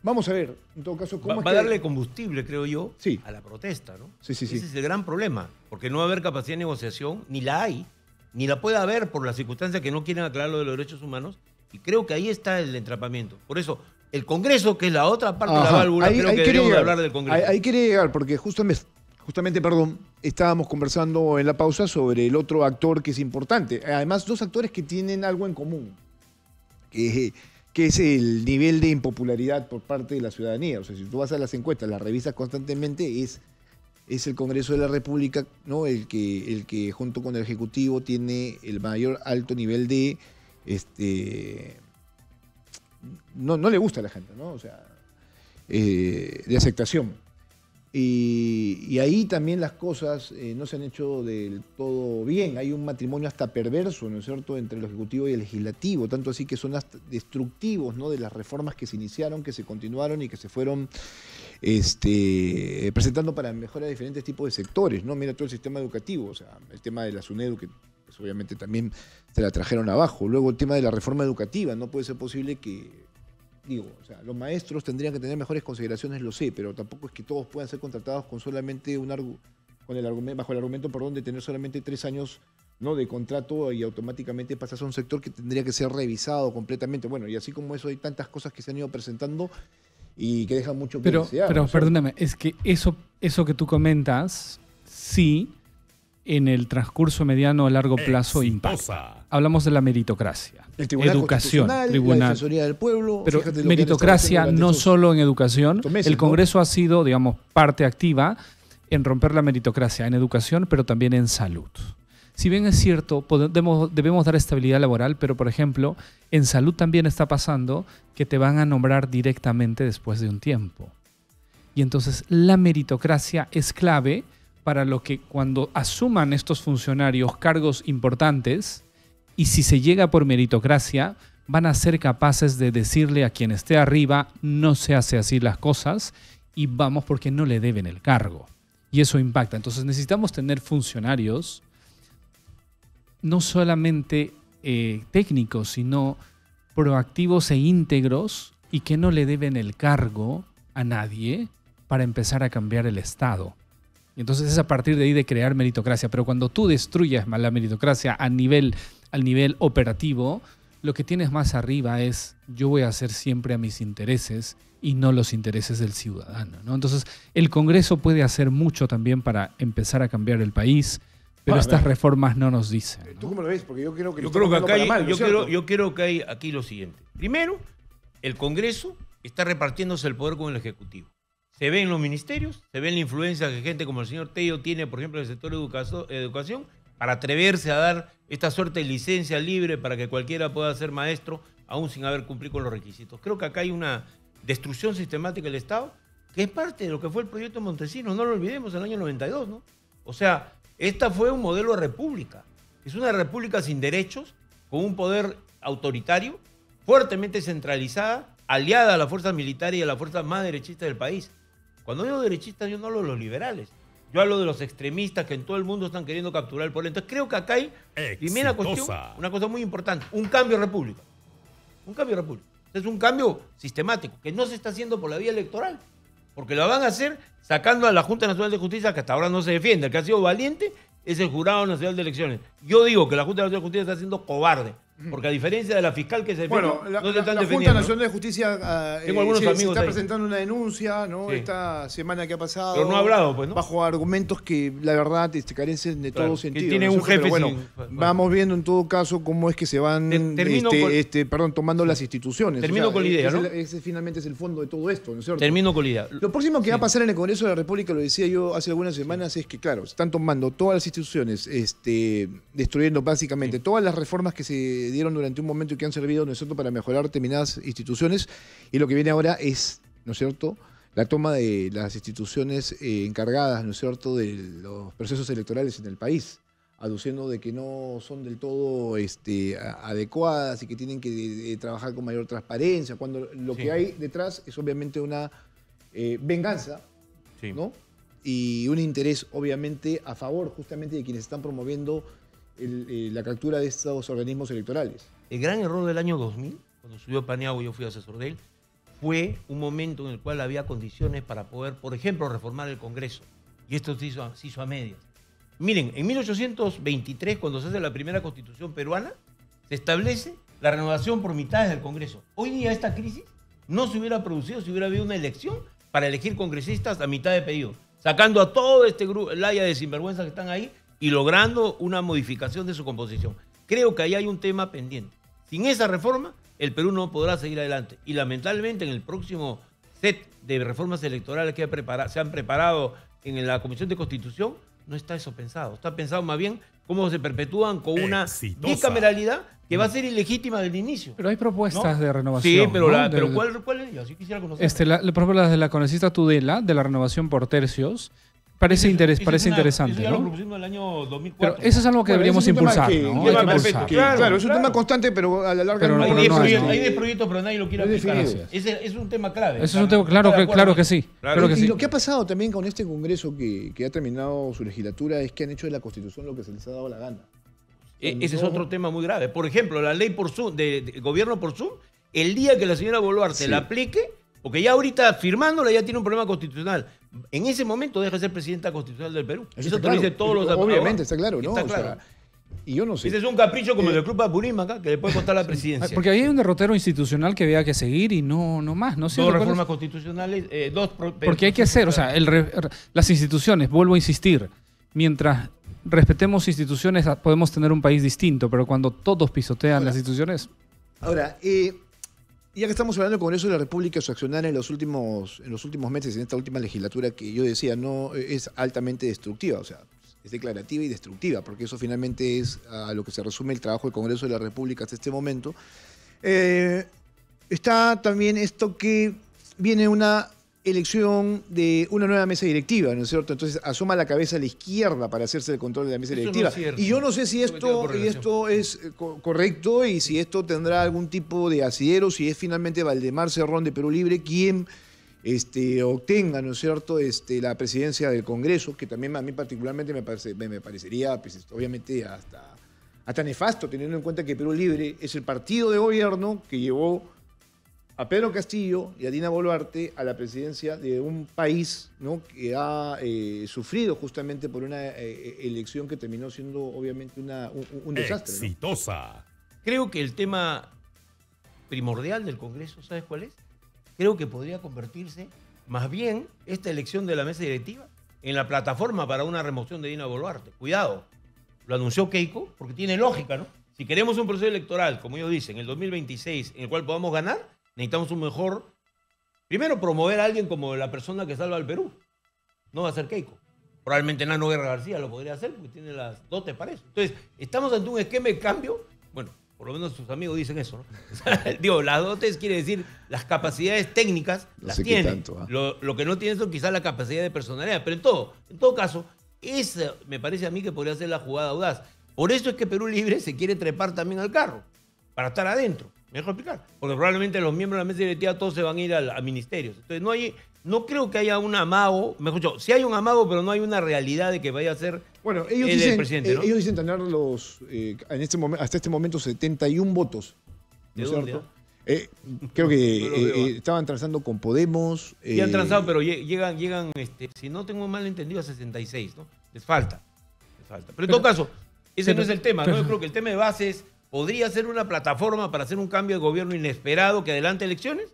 vamos a ver, en todo caso, cómo va a darle combustible, creo yo, sí, a la protesta, ¿no? Sí. Ese es el gran problema, porque no va a haber capacidad de negociación, ni la hay, ni la puede haber por las circunstancias que no quieren aclarar lo de los derechos humanos, y creo que ahí está el entrapamiento. Por eso, el Congreso, que es la otra parte de la válvula, creo que deberíamos hablar del Congreso. Ahí quería llegar, porque justamente, estábamos conversando en la pausa sobre el otro actor que es importante. Además, 2 actores que tienen algo en común, que es el nivel de impopularidad por parte de la ciudadanía. O sea, si tú vas a las encuestas, las revisas constantemente, es el Congreso de la República, ¿no? el que junto con el Ejecutivo tiene el mayor alto nivel de... no le gusta a la gente, ¿no? O sea, de aceptación. Y ahí también las cosas no se han hecho del todo bien. Hay un matrimonio hasta perverso, ¿no es cierto?, entre el Ejecutivo y el Legislativo, tanto así que son hasta destructivos, ¿no?, de las reformas que se iniciaron, que se continuaron y que se fueron presentando para mejorar diferentes tipos de sectores, ¿no? Mira todo el sistema educativo, o sea, el tema de la SUNEDU, que pues, obviamente también se la trajeron abajo. Luego el tema de la reforma educativa, no puede ser posible que... o sea, los maestros tendrían que tener mejores consideraciones, lo sé, pero tampoco es que todos puedan ser contratados con solamente bajo el argumento, de tener solamente 3 años, ¿no?, de contrato, y automáticamente pasas a un sector que tendría que ser revisado completamente. Bueno, y así como eso hay tantas cosas que se han ido presentando y que dejan mucho que desear. Pero perdóname, es que eso que tú comentas, sí, en el transcurso mediano o largo plazo impacta. Hablamos de la meritocracia. El Tribunal Educación, la Defensoría del Pueblo. Pero meritocracia no solo en educación. Meses, el Congreso, ¿no?, ha sido, digamos, parte activa en romper la meritocracia en educación, pero también en salud. Si bien es cierto, debemos dar estabilidad laboral, pero, por ejemplo, en salud también está pasando que te van a nombrar directamente después de un tiempo. Y entonces la meritocracia es clave para lo que cuando asuman estos funcionarios cargos importantes, y si se llega por meritocracia, van a ser capaces de decirle a quien esté arriba, no se hace así las cosas, y vamos porque no le deben el cargo. Y eso impacta. Entonces necesitamos tener funcionarios no solamente técnicos, sino proactivos e íntegros y que no le deben el cargo a nadie para empezar a cambiar el Estado. Y entonces es a partir de ahí de crear meritocracia. Pero cuando tú destruyas la meritocracia al nivel operativo, lo que tienes más arriba es yo voy a hacer siempre a mis intereses y no los intereses del ciudadano, ¿no? Entonces el Congreso puede hacer mucho también para empezar a cambiar el país, pero estas reformas no nos dicen, ¿no? ¿Tú cómo lo ves? Porque yo creo que yo creo que hay aquí lo siguiente. Primero, el Congreso está repartiéndose el poder con el Ejecutivo. Se ve en los ministerios, se ve en la influencia que gente como el señor Tello tiene, por ejemplo, en el sector de educación, para atreverse a dar esta suerte de licencia libre para que cualquiera pueda ser maestro, aún sin haber cumplido con los requisitos. Creo que acá hay una destrucción sistemática del Estado, que es parte de lo que fue el proyecto Montesinos, no lo olvidemos, en el año 92, ¿no? O sea, esta fue un modelo de república. Es una república sin derechos, con un poder autoritario, fuertemente centralizada, aliada a las fuerzas militares y a las fuerzas más derechistas del país. Cuando digo derechistas, yo no hablo de los liberales. Yo hablo de los extremistas que en todo el mundo están queriendo capturar el poder. Entonces creo que acá hay, primera cuestión, una cosa muy importante, un cambio de república. Un cambio de república. Es un cambio sistemático, que no se está haciendo por la vía electoral. Porque lo van a hacer sacando a la Junta Nacional de Justicia, que hasta ahora no se defiende. El que ha sido valiente es el Jurado Nacional de Elecciones. Yo digo que la Junta Nacional de Justicia está siendo cobarde. Porque a diferencia de la fiscal que se defiende, no se están defendiendo. La Junta Nacional de Justicia se está presentando una denuncia, ¿no? Sí. Esta semana que ha pasado. Pero no ha hablado, pues, ¿no? Bajo argumentos que la verdad carecen de todo sentido. Tiene un jefe. Bueno, vamos viendo en todo caso cómo es que se van tomando las instituciones. Termino con la idea, ¿no? Ese finalmente es el fondo de todo esto, ¿no es cierto? Termino con la idea. Lo próximo que va a pasar en el Congreso de la República, lo decía yo hace algunas semanas, es que, claro, se están tomando todas las instituciones, destruyendo básicamente todas las reformas que se dieron durante un momento y que han servido, ¿no es cierto?, para mejorar determinadas instituciones, y lo que viene ahora es, ¿no es cierto?, la toma de las instituciones encargadas, ¿no es cierto?, de los procesos electorales en el país, aduciendo de que no son del todo adecuadas y que tienen que trabajar con mayor transparencia, cuando lo que hay detrás es obviamente una venganza, ¿no?, y un interés obviamente a favor justamente de quienes están promoviendo la captura de estos organismos electorales. El gran error del año 2000, cuando subió Paniagua, yo fui asesor de él, fue un momento en el cual había condiciones para poder, por ejemplo, reformar el Congreso. Y esto se hizo a medias. Miren, en 1823, cuando se hace la primera Constitución peruana, se establece la renovación por mitades del Congreso. Hoy día esta crisis no se hubiera producido si hubiera habido una elección para elegir congresistas a mitad de pedido, sacando a todo este grupo, el haya de sinvergüenza que están ahí, y logrando una modificación de su composición. Creo que ahí hay un tema pendiente. Sin esa reforma, el Perú no podrá seguir adelante. Y lamentablemente en el próximo set de reformas electorales que se han preparado en la Comisión de Constitución, no está eso pensado. Está pensado más bien cómo se perpetúan con una bicameralidad que va a ser ilegítima desde el inicio. Pero hay propuestas de renovación. Sí, pero, ¿no? pero ¿cuál es? Yo sí quisiera conocer. Por ejemplo, las de la congresista Tudela, de la renovación por tercios, parece interesante. Eso ya ¿no? lo propusimos en el año 2004. Pero eso es algo que deberíamos impulsar, ¿no? Claro, es un tema constante, pero a la larga hay 10 proyectos, pero nadie lo quiere aplicar. Ese es un tema clave. Eso es un tema, claro que sí. Y lo que ha pasado también con este Congreso que ha terminado su legislatura es que han hecho de la Constitución lo que se les ha dado la gana. Ese es otro tema muy grave. Por ejemplo, la ley por Zoom, de gobierno por Zoom, el día que la señora Boluarte la aplique, porque ya ahorita firmándola ya tiene un problema constitucional. En ese momento deja de ser presidenta constitucional del Perú. Eso te lo dicen todos los obviamente, está claro, ¿no? Está claro. Y yo no sé. Ese es un capricho como el del Club Apurímac acá, que le puede costar la presidencia. Porque ahí hay un derrotero institucional que había que seguir y no más. No sé, dos reformas constitucionales, porque hay que hacer, o sea, las instituciones, vuelvo a insistir, mientras respetemos instituciones podemos tener un país distinto, pero cuando todos pisotean las instituciones... Ahora, ya que estamos hablando del Congreso de la República, su accionar en los últimos meses, en esta última legislatura que yo decía, no es altamente destructiva, o sea, es declarativa y destructiva, porque eso finalmente es a lo que se resume el trabajo del Congreso de la República hasta este momento. Está también esto que viene una elección de una nueva mesa directiva, ¿no es cierto? Entonces asoma la cabeza a la izquierda para hacerse el control de la mesa Eso no directiva. es cierto. Y yo no sé si Eso que tenga esto es correcto y si esto tendrá algún tipo de asidero, si es finalmente Valdemar Cerrón de Perú Libre quien obtenga, ¿no es cierto?, la presidencia del Congreso, que también a mí particularmente me parecería, pues, obviamente, hasta nefasto, teniendo en cuenta que Perú Libre es el partido de gobierno que llevó a Pedro Castillo y a Dina Boluarte a la presidencia de un país, ¿no?, que ha sufrido justamente por una elección que terminó siendo obviamente un desastre, ¿no? Exitosa. Creo que el tema primordial del Congreso, ¿sabes cuál es? Creo que podría convertirse más bien esta elección de la mesa directiva en la plataforma para una remoción de Dina Boluarte. Cuidado, lo anunció Keiko porque tiene lógica, ¿no? Si queremos un proceso electoral, como ellos dicen, en el 2026, en el cual podamos ganar, necesitamos un mejor... Primero, promover a alguien como la persona que salva al Perú. No va a ser Keiko. Probablemente Nano Guerra García lo podría hacer porque tiene las dotes para eso. Entonces, estamos ante un esquema de cambio. Bueno, por lo menos sus amigos dicen eso, ¿no? O sea, digo, las dotes quiere decir las capacidades técnicas No las sé qué tiene. tanto, Lo que no tiene son quizás la capacidad de personalidad. Pero en todo caso, esa me parece a mí que podría ser la jugada audaz. Por eso es que Perú Libre se quiere trepar también al carro, para estar adentro. ¿Me dejo explicar? Porque probablemente los miembros de la mesa directiva todos se van a ir a ministerios. Entonces no creo que haya un amago, mejor dicho, sí hay un amago, pero no hay una realidad de que vaya a ser Bueno, ellos el dicen, presidente, ¿no? ellos dicen tener hasta este momento 71 votos, ¿no es ¿De dónde, cierto? Creo que No lo veo. estaban transando con Podemos. Sí han transado, pero llegan si no tengo mal entendido, a 66, ¿no? Les falta. Pero en todo caso, ese no es el tema, ¿no? Yo creo que el tema de base es, ¿podría ser una plataforma para hacer un cambio de gobierno inesperado que adelante elecciones?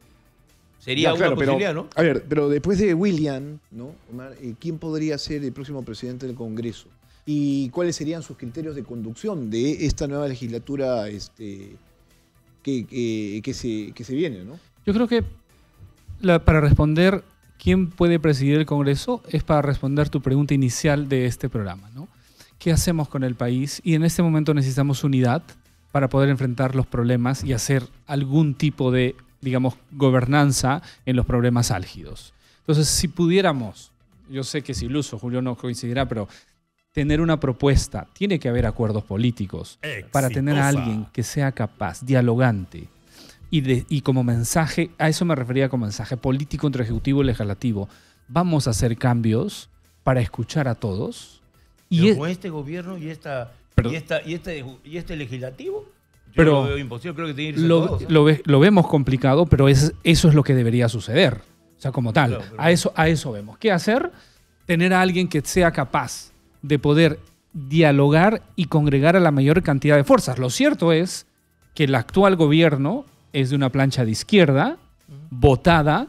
Sería Ya, claro, una posibilidad, ¿no? A ver, pero después de William, ¿no, Omar? ¿Quién podría ser el próximo presidente del Congreso? ¿Y cuáles serían sus criterios de conducción de esta nueva legislatura que se viene, ¿no? Yo creo que para responder quién puede presidir el Congreso es para responder tu pregunta inicial de este programa, ¿no? ¿Qué hacemos con el país? Y en este momento necesitamos unidad para poder enfrentar los problemas y hacer algún tipo de, digamos, gobernanza en los problemas álgidos. Entonces, si pudiéramos, yo sé que es iluso, Julio no coincidirá, pero tener una propuesta, tiene que haber acuerdos políticos para tener a alguien que sea capaz, dialogante, y como mensaje, a eso me refería como mensaje político entre ejecutivo y legislativo. Vamos a hacer cambios para escuchar a todos. Pero con este gobierno y este legislativo, yo pero lo veo imposible, creo que tiene que irse todos, ¿eh? lo vemos complicado, pero eso es lo que debería suceder. O sea, como tal, Claro, pero... a eso vemos. ¿Qué hacer? Tener a alguien que sea capaz de poder dialogar y congregar a la mayor cantidad de fuerzas. Lo cierto es que el actual gobierno es de una plancha de izquierda, votada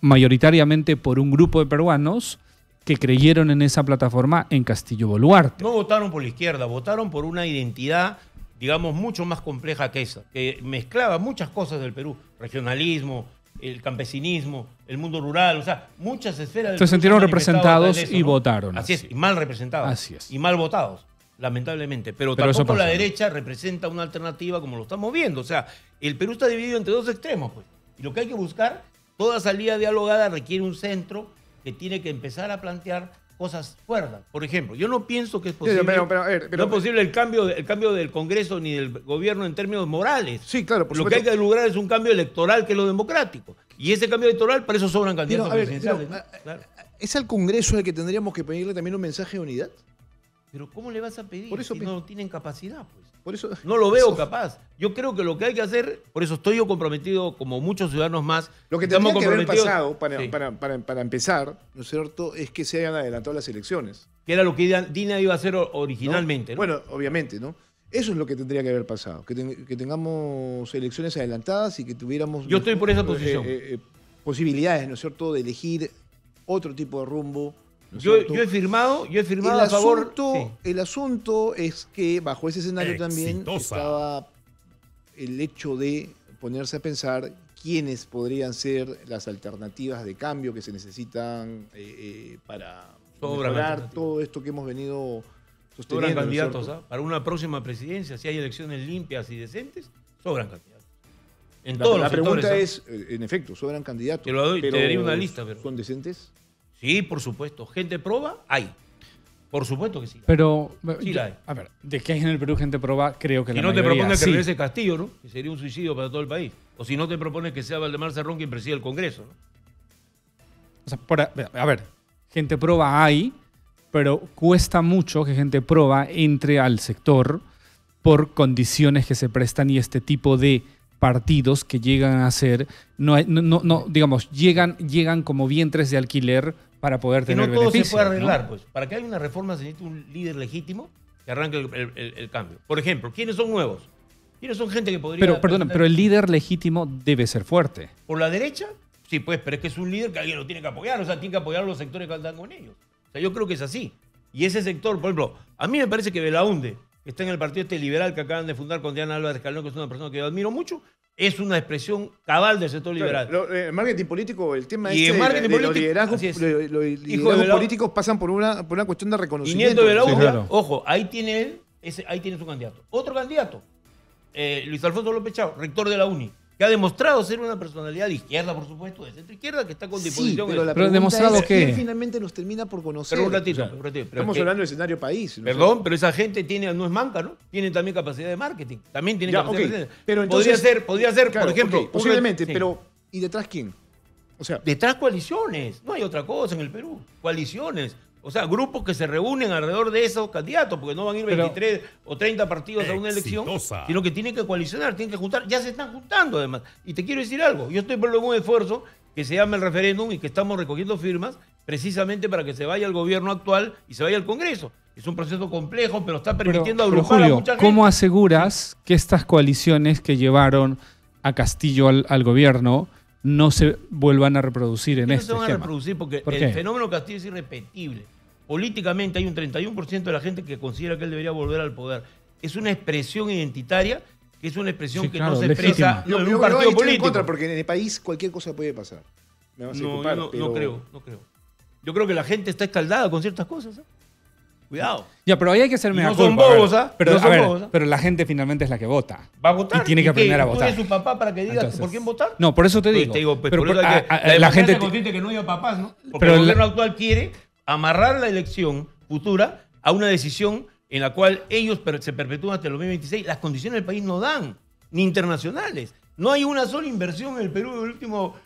mayoritariamente por un grupo de peruanos que creyeron en esa plataforma en Castillo Boluarte. No votaron por la izquierda, votaron por una identidad, digamos, mucho más compleja que esa, que mezclaba muchas cosas del Perú, regionalismo, el campesinismo, el mundo rural, o sea, muchas esferas del Se Perú sintieron han manifestado representados a través de y eso, ¿no? votaron. Así es, y mal representados. Así es. Y mal votados, lamentablemente. Pero eso tampoco la pasó, ¿no? derecha representa una alternativa como lo estamos viendo. O sea, el Perú está dividido entre dos extremos, pues. Y lo que hay que buscar, toda salida dialogada requiere un centro que tiene que empezar a plantear cosas cuerdas. Por ejemplo, yo no pienso que es posible, no es posible el cambio del Congreso ni del gobierno en términos morales. Sí, claro, por Lo que hay supuesto. que lograr es un cambio electoral que es lo democrático. Y ese cambio electoral, para eso sobran candidatos Pero, a ver, presidenciales. pero, ¿no? Claro. ¿Es al Congreso al que tendríamos que pedirle también un mensaje de unidad? Pero ¿cómo le vas a pedir Por eso si no tienen capacidad? Pues? Por eso, No lo veo capaz. Yo creo que lo que hay que hacer, por eso estoy yo comprometido, como muchos ciudadanos más. Lo que estamos tendría que haber comprometidos- pasado Sí. para empezar, ¿no es cierto?, es que se hayan adelantado las elecciones. Que era lo que Dina iba a hacer originalmente, ¿no? Bueno, obviamente, ¿no? Eso es lo que tendría que haber pasado, que tengamos elecciones adelantadas y que tuviéramos... Yo estoy por esa posición. Posibilidades, ¿no es cierto?, de elegir otro tipo de rumbo. ¿no es Yo cierto? he firmado el a favor. el asunto es que bajo ese escenario también Exitosa. estaba el hecho de ponerse a pensar quiénes podrían ser las alternativas de cambio que se necesitan para Sobran mejorar alternativas. todo esto que hemos venido Sobran sosteniendo. ¿no es candidatos, cierto? ¿ah? Para una próxima presidencia, si hay elecciones limpias y decentes, sobran candidatos. En todos La los sectores. pregunta ¿Ah? es, en efecto, sobran candidatos. Te lo doy, te pero daría una lista, pero- ¿son decentes? Sí, por supuesto. Gente proba, hay. Por supuesto que sí. Pero, Sí la hay. a ver, de que hay en el Perú gente proba, creo que Si la no te mayoría propones que sí. regrese Castillo, ¿no? Que sería un suicidio para todo el país. O si no te propones que sea Valdemar Cerrón quien presida el Congreso, ¿no? O sea, a ver, gente proba hay, pero cuesta mucho que gente proba entre al sector por condiciones que se prestan y este tipo de partidos que llegan a ser, digamos, llegan como vientres de alquiler para poder Que tener no todo se beneficios, puede arreglar, ¿no? pues. Para que haya una reforma se necesita un líder legítimo que arranque el cambio. Por ejemplo, ¿quiénes son nuevos? ¿Quiénes son gente que podría... Pero, perdona, pero el líder legítimo debe ser fuerte. ¿Por la derecha? Sí, pues, pero es que es un líder que alguien lo tiene que apoyar. O sea, tiene que apoyar a los sectores que andan con ellos. O sea, yo creo que es así. Y ese sector, por ejemplo, a mí me parece que Belaunde, que está en el partido liberal que acaban de fundar con Diana Álvarez Calderón, que es una persona que yo admiro mucho, es una expresión cabal del sector liberal. El marketing político, el tema Y este el marketing de los político, liderazgos, así es. los de liderazgos Belaunde. políticos pasan por una cuestión de Y reconocimiento. Nieto de Belaunde, Sí, claro. ojo, ahí tiene él, ahí tiene su candidato. Otro candidato, Luis Alfonso López Chao, rector de la UNI, que ha demostrado ser una personalidad de izquierda, por supuesto, de centro izquierda, que está con Sí, disposición. pero la Pero pregunta demostrado es que- quién finalmente los termina por conocer. Pero un ratito, O sea, un ratito. Pero estamos es que- hablando del escenario país. ¿no? Perdón, pero esa gente no es manca, ¿no? Tiene también capacidad de marketing. También tiene Ya, capacidad ok, de pero entonces- podría ser, Claro, por ejemplo, ok, posiblemente, sí. pero ¿y detrás quién? O sea, Detrás coaliciones, no hay otra cosa en el Perú. Coaliciones. O sea, grupos que se reúnen alrededor de esos candidatos, porque no van a ir Pero- 23 o 30 partidos a una elección, Exitosa. sino que tienen que coalicionar, tienen que juntar. Ya se están juntando, además. Y te quiero decir algo. Yo estoy por un esfuerzo que se llama el referéndum y que estamos recogiendo firmas precisamente para que se vaya el gobierno actual y se vaya al Congreso. Es un proceso complejo, pero está permitiendo Pero, agrupar a Julio, mucha gente. ¿cómo aseguras que estas coaliciones que llevaron a Castillo al gobierno no se vuelvan a reproducir en No este se van a esquema? reproducir porque ¿Por el qué? fenómeno Castillo es irrepetible. Políticamente hay un 31% de la gente que considera que él debería volver al poder. Es una expresión identitaria, que es una expresión Sí, que claro, no se legítima. expresa yo, en yo- un yo partido ahí estoy en político. contra, porque en el país cualquier cosa puede pasar. Me vas a No, disculpar, yo no pero- creo, no creo. Yo creo que la gente está escaldada con ciertas cosas. ¿eh? Cuidado. Ya, pero ahí hay que ser Y mea no son culpa, a ver. bobos, ¿ah? Pero, No a son ver, bobos, ¿ah? pero la gente finalmente es la que vota. Va a votar. Y tiene que qué? aprender a ¿Tú votar. eres su papá para que digas Entonces, por quién votar? No, por eso te Pues digo. te digo, pues, pero, por eso hay que- la democracia gente... consciente que no haya papás, ¿no? Porque Pero el la- gobierno actual quiere amarrar la elección futura a una decisión en la cual ellos se perpetúan hasta el 2026. Las condiciones del país no dan, ni internacionales. No hay una sola inversión en el Perú en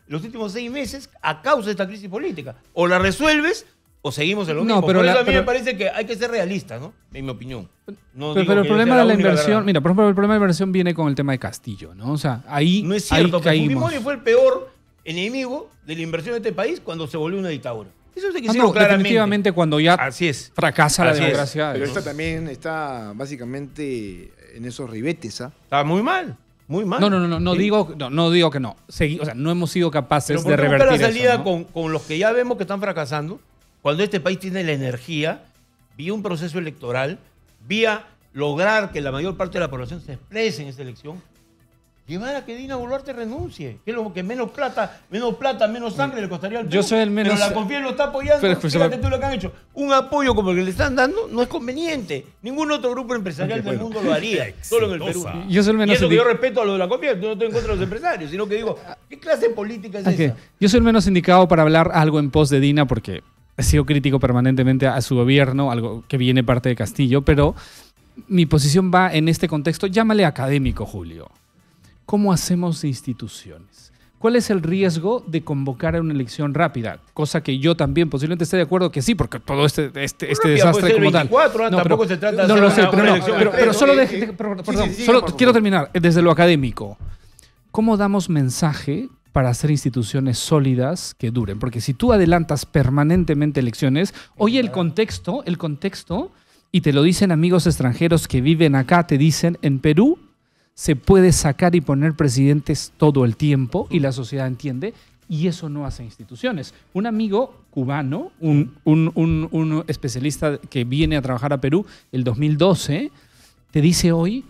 los últimos 6 meses a causa de esta crisis política. O la resuelves o seguimos en lo No, mismo. pero Por eso la- a mí me pero- parece que hay que ser realistas, ¿no? En mi opinión. No Pero, digo el que problema sea de la única inversión, verdad. mira, por ejemplo, el problema de la inversión viene con el tema de Castillo, ¿no? O sea, ahí, No es ahí cierto, que caímos. Fujimori fue el peor enemigo de la inversión de este país cuando se volvió una dictadura. Eso es de que Ah, sí, no, claramente. definitivamente cuando ya Así es. fracasa la Así es. democracia. Pero ¿no? esta también está básicamente en esos ribetes, ¿ah? Está muy mal, muy mal. No Sí. digo que no. O sea, no hemos sido capaces Pero ¿por de qué buscar revertir la salida eso, ¿no? con los que ya vemos que están fracasando? Cuando este país tiene la energía, vía un proceso electoral, vía lograr que la mayor parte de la población se exprese en esa elección, llevar a que Dina Boluarte renuncie. Que es lo que menos plata, menos sangre le costaría al Perú. Yo soy el menos- Pero la Confiel lo está apoyando. Pero, pues, Fíjate tú lo que han hecho. Un apoyo como el que le están dando no es conveniente. Ningún otro grupo empresarial Ok, del bueno. mundo lo haría. Solo en el Perú. Exitosa. Yo soy el Y menos eso que yo indi- respeto a lo de la Confiel. Yo no estoy en contra de los empresarios, sino que digo, ¿qué clase de política es Ok. esa? Yo soy el menos indicado para hablar algo en pos de Dina porque he sido crítico permanentemente a su gobierno, algo que viene parte de Castillo, pero mi posición va en este contexto, llámale académico, Julio. ¿Cómo hacemos instituciones? ¿Cuál es el riesgo de convocar a una elección rápida? Cosa que yo también posiblemente esté de acuerdo que sí, porque todo este Rápida desastre puede ser como tal. 24, tampoco se trata de no hacer lo sé, una pero, no, elección pero expresa. solo Sí, perdón, sí, solo por favor. quiero terminar desde lo académico. ¿Cómo damos mensaje para hacer instituciones sólidas que duren? Porque si tú adelantas permanentemente elecciones, hoy el contexto, y te lo dicen amigos extranjeros que viven acá, te dicen, en Perú se puede sacar y poner presidentes todo el tiempo y la sociedad entiende, y eso no hace instituciones. Un amigo cubano, un especialista que viene a trabajar a Perú el 2012, te dice hoy,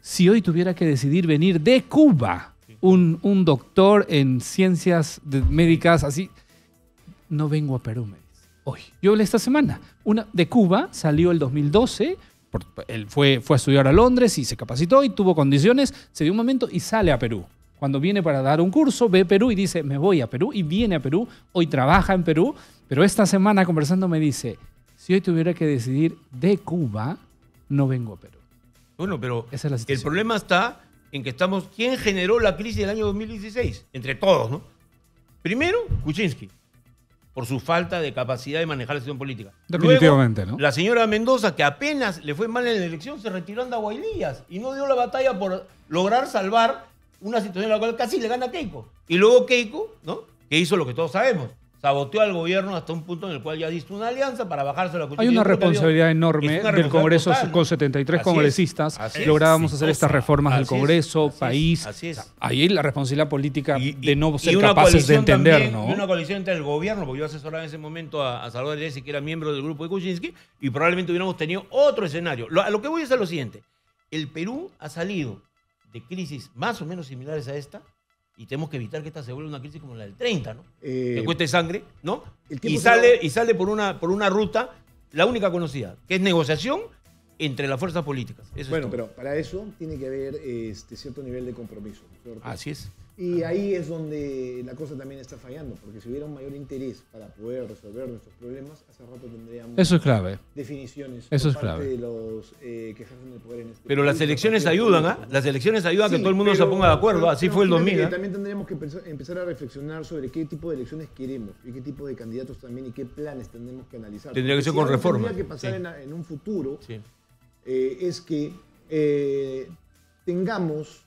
si hoy tuviera que decidir venir de Cuba, un doctor en ciencias médicas, así, no vengo a Perú, me dice. Hoy. Yo hablé esta semana. Una de Cuba salió el 2012, él fue a estudiar a Londres y se capacitó y tuvo condiciones, se dio un momento y sale a Perú. Cuando viene para dar un curso, ve Perú y dice, me voy a Perú, y viene a Perú, hoy trabaja en Perú, pero esta semana conversando me dice, si hoy tuviera que decidir de Cuba, no vengo a Perú. Bueno, pero Esa es la situación. el problema está en que estamos... ¿Quién generó la crisis del año 2016? Entre todos, ¿no? Primero, Kuczynski, por su falta de capacidad de manejar la situación política. Definitivamente, Luego, ¿no? la señora Mendoza, que apenas le fue mal en la elección, se retiró a Andahuaylillas y no dio la batalla por lograr salvar una situación en la cual casi le gana a Keiko. Y luego Keiko, ¿no? Que hizo lo que todos sabemos. Saboteó al gobierno hasta un punto en el cual ya diste una alianza para bajarse la Hay una responsabilidad enorme del Congreso total, ¿no? con 73 Así es, congresistas. así es. Lográbamos hacer estas Exitosa. reformas del Así es, Congreso, así es, país. así es. O sea, ahí la responsabilidad política de no ser una capaces de coalición entender, también, ¿no? Y una coalición entre el gobierno, porque yo asesoraba en ese momento a Salvador Jesse, que era miembro del grupo de Kuczynski, y probablemente hubiéramos tenido otro escenario. A lo que voy es a lo siguiente. El Perú ha salido de crisis más o menos similares a esta, y tenemos que evitar que esta se vuelva una crisis como la del 30, ¿no? Que cueste sangre, ¿no? Y sale por una ruta, la única conocida, que es negociación entre las fuerzas políticas. Eso Bueno, es todo. pero para eso tiene que haber cierto nivel de compromiso, ¿cierto? Así es. Y ahí es donde la cosa también está fallando, porque si hubiera un mayor interés para poder resolver nuestros problemas, hace rato tendríamos Eso es clave. definiciones Eso por es parte clave. de los que ejercen el poder en este Pero las país, elecciones los partidos ayudan, ¿ah? políticos. Las elecciones ayudan a que Sí, todo el mundo se pero- ponga de acuerdo. Así pero fue el fíjate 2000. que ¿ah? también tendríamos que empezar a reflexionar sobre qué tipo de elecciones queremos y qué tipo de candidatos también y qué planes tenemos que analizar. Tendría que Porque ser si con algo reforma, tendría que pasar sí. en un futuro Sí. es que tengamos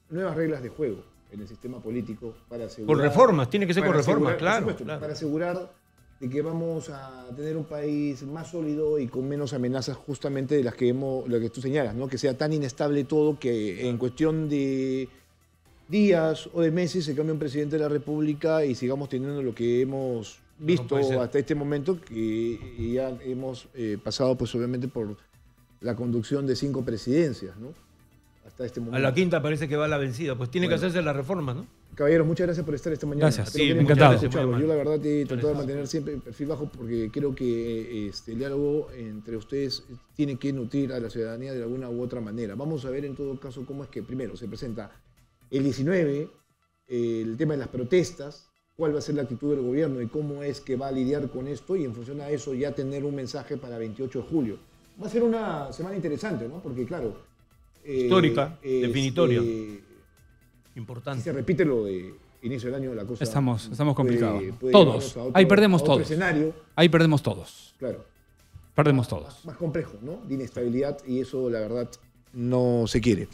nuevas reglas de juego en el sistema político para asegurar... Con reformas, tiene que ser con para reformas, asegurar- claro, por supuesto, claro. para asegurar de que vamos a tener un país más sólido y con menos amenazas justamente de las que lo que tú señalas, ¿no? Que sea tan inestable todo que en cuestión de días o de meses se cambie un presidente de la República y sigamos teniendo lo que hemos visto puede ser. hasta este momento, que ya hemos pasado pues obviamente por la conducción de 5 presidencias, ¿no? Hasta este momento. A la quinta parece que va la vencida. Pues tiene que Bueno. hacerse la reforma, ¿no? Caballeros, muchas gracias por estar esta mañana. Gracias. Espero Sí, que les encantado. guste escucharlo. Muy Yo la amable. verdad he tratado de Gracias. mantener siempre el perfil bajo porque creo que el diálogo entre ustedes tiene que nutrir a la ciudadanía de alguna u otra manera. Vamos a ver en todo caso cómo es que primero se presenta el 19, el tema de las protestas, cuál va a ser la actitud del gobierno y cómo es que va a lidiar con esto y en función a eso ya tener un mensaje para 28 de julio. Va a ser una semana interesante, ¿no? Porque claro... Histórica, definitoria. Si Importante. se repite lo de inicio del año, la cosa... Estamos complicados. puede Todos. llevarnos a otro- Ahí perdemos a otro todos. escenario, Ahí perdemos todos. claro, Perdemos todos. más complejo, ¿no? De inestabilidad y eso, la verdad, no se quiere.